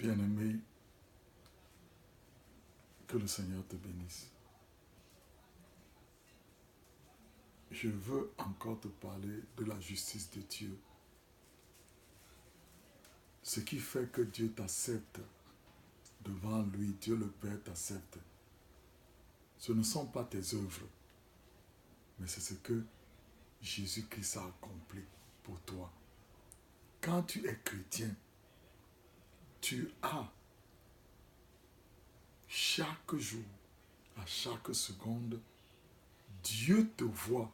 Bien-aimé, que le Seigneur te bénisse. Je veux encore te parler de la justice de Dieu. Ce qui fait que Dieu t'accepte devant lui, Dieu le Père t'accepte. Ce ne sont pas tes œuvres, mais c'est ce que Jésus-Christ a accompli pour toi. Quand tu es chrétien, tu as chaque jour, à chaque seconde, Dieu te voit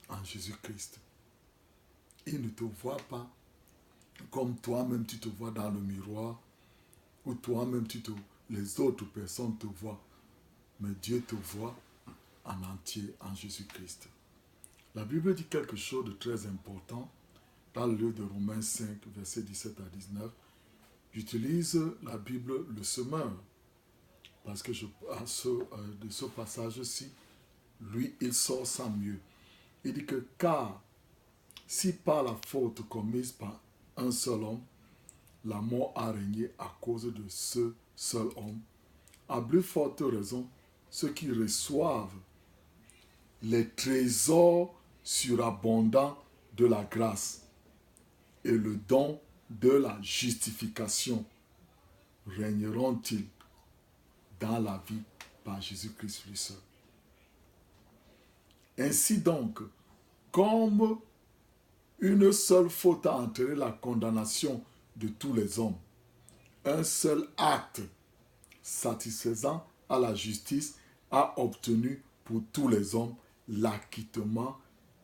en Jésus-Christ. Il ne te voit pas comme toi-même tu te vois dans le miroir, ou toi-même les autres personnes te voient, mais Dieu te voit en entier en Jésus-Christ. La Bible dit quelque chose de très important dans le livre de Romains 5, versets 17 à 19. J'utilise la Bible le semeur, parce que de ce passage-ci, lui, il sort sans mieux. Il dit que car si par la faute commise par un seul homme, la mort a régné à cause de ce seul homme, à plus forte raison, ceux qui reçoivent les trésors surabondants de la grâce et le don de la justification régneront-ils dans la vie par Jésus-Christ lui seul. Ainsi donc, comme une seule faute a entraîné la condamnation de tous les hommes, un seul acte satisfaisant à la justice a obtenu pour tous les hommes l'acquittement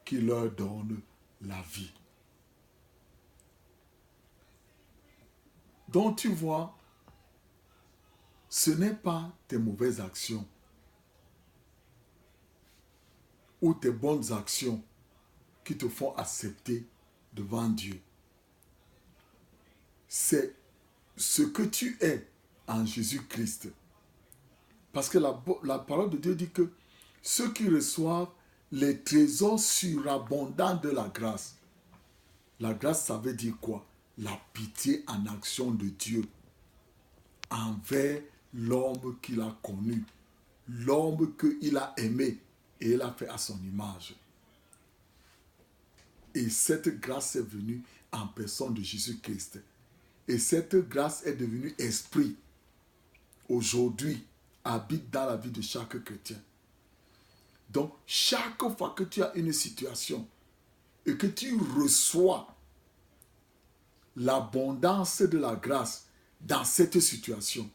qui leur donne la vie. Donc tu vois, ce n'est pas tes mauvaises actions ou tes bonnes actions qui te font accepter devant Dieu. C'est ce que tu es en Jésus-Christ. Parce que la parole de Dieu dit que ceux qui reçoivent les trésors surabondants de la grâce. La grâce, ça veut dire quoi? La pitié en action de Dieu envers l'homme qu'il a connu, l'homme qu'il a aimé et il a fait à son image. Et cette grâce est venue en personne de Jésus-Christ. Et cette grâce est devenue esprit. Aujourd'hui, habite dans la vie de chaque chrétien. Donc, chaque fois que tu as une situation et que tu reçois l'abondance de la grâce dans cette situation,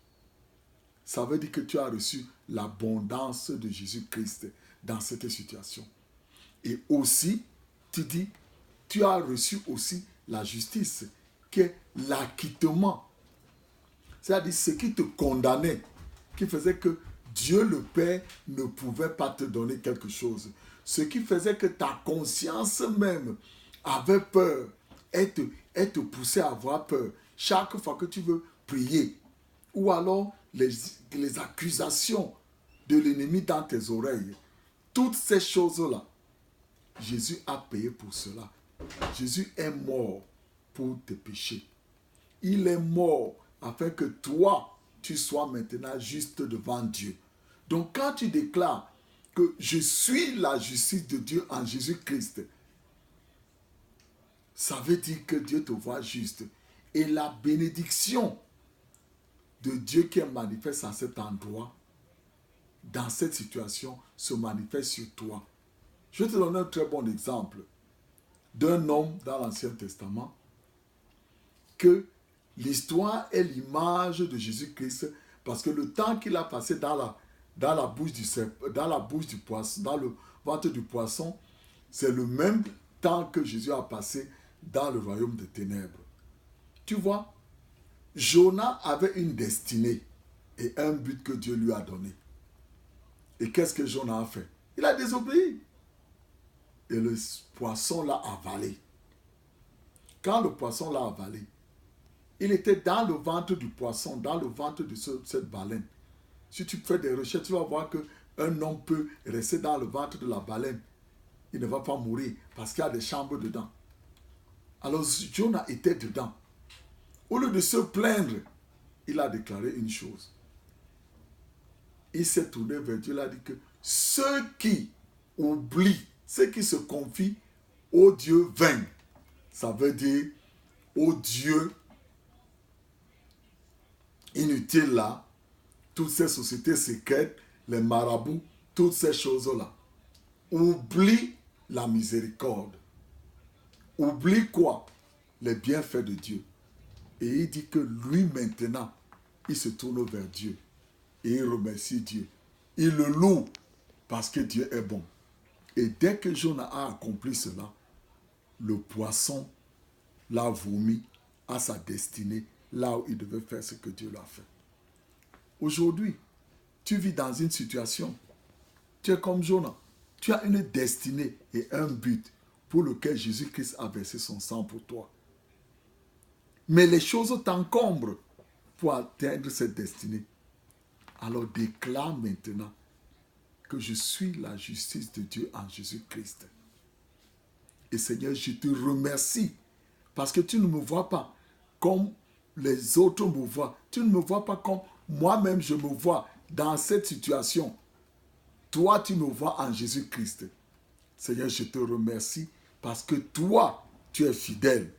ça veut dire que tu as reçu l'abondance de Jésus-Christ dans cette situation. Et aussi, tu dis, tu as reçu aussi la justice, qui est l'acquittement. C'est-à-dire ce qui te condamnait, qui faisait que Dieu le Père ne pouvait pas te donner quelque chose. Ce qui faisait que ta conscience même avait peur, elle te poussait à avoir peur. Chaque fois que tu veux prier, ou alors les accusations de l'ennemi dans tes oreilles, toutes ces choses-là, Jésus a payé pour cela. Jésus est mort pour tes péchés. Il est mort afin que toi, tu sois maintenant juste devant Dieu. Donc quand tu déclares que je suis la justice de Dieu en Jésus-Christ, ça veut dire que Dieu te voit juste. Et la bénédiction de Dieu qui est manifeste à cet endroit, dans cette situation, se manifeste sur toi. Je vais te donner un très bon exemple d'un homme dans l'Ancien Testament que l'histoire est l'image de Jésus-Christ parce que le temps qu'il a passé dans la bouche du poisson, dans le ventre du poisson, c'est le même temps que Jésus a passé dans le royaume des ténèbres. Tu vois, Jonas avait une destinée et un but que Dieu lui a donné. Et qu'est-ce que Jonas a fait? Il a désobéi. Et le poisson l'a avalé. Quand le poisson l'a avalé, il était dans le ventre du poisson, dans le ventre de cette baleine. Si tu fais des recherches, tu vas voir qu'un homme peut rester dans le ventre de la baleine. Il ne va pas mourir parce qu'il y a des chambres dedans. Alors Jonas était dedans. Au lieu de se plaindre il a déclaré une chose. Il s'est tourné vers Dieu, il a dit que ceux qui oublient, ceux qui se confient au Dieu vain, ça veut dire au Dieu inutile là, toutes ces sociétés secrètes, les marabouts, toutes ces choses-là, oublie la miséricorde. Oublie quoi? Les bienfaits de Dieu. Et il dit que lui maintenant, il se tourne vers Dieu. Et il remercie Dieu. Il le loue parce que Dieu est bon. Et dès que Jonas a accompli cela, le poisson l'a vomi à sa destinée, là où il devait faire ce que Dieu l'a fait. Aujourd'hui, tu vis dans une situation, tu es comme Jonas, tu as une destinée et un but pour lequel Jésus-Christ a versé son sang pour toi. Mais les choses t'encombrent pour atteindre cette destinée. Alors déclare maintenant que je suis la justice de Dieu en Jésus-Christ. Et Seigneur, je te remercie parce que tu ne me vois pas comme les autres me voient. Tu ne me vois pas comme moi-même je me vois dans cette situation. Toi, tu me vois en Jésus-Christ. Seigneur, je te remercie parce que toi, tu es fidèle.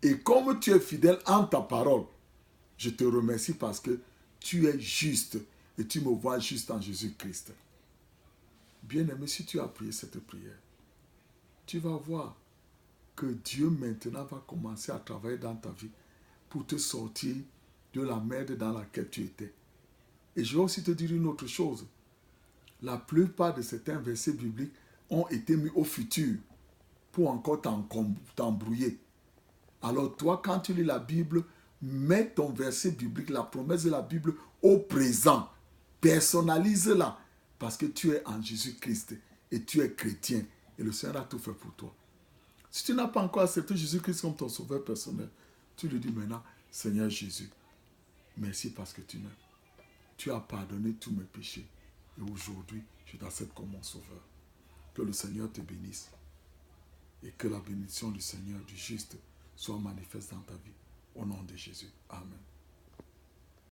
Et comme tu es fidèle en ta parole, je te remercie parce que tu es juste et tu me vois juste en Jésus-Christ. Bien-aimé, si tu as prié cette prière, tu vas voir que Dieu maintenant va commencer à travailler dans ta vie pour te sortir de la merde dans laquelle tu étais. Et je vais aussi te dire une autre chose. La plupart de certains versets bibliques ont été mis au futur pour encore t'embrouiller. Alors toi, quand tu lis la Bible, mets ton verset biblique, la promesse de la Bible au présent. Personnalise-la parce que tu es en Jésus-Christ et tu es chrétien et le Seigneur a tout fait pour toi. Si tu n'as pas encore accepté Jésus-Christ comme ton sauveur personnel, tu lui dis maintenant, Seigneur Jésus, merci parce que tu m'aimes. Tu as pardonné tous mes péchés et aujourd'hui, je t'accepte comme mon sauveur. Que le Seigneur te bénisse et que la bénédiction du Seigneur, du juste, soit manifeste dans ta vie. Au nom de Jésus. Amen.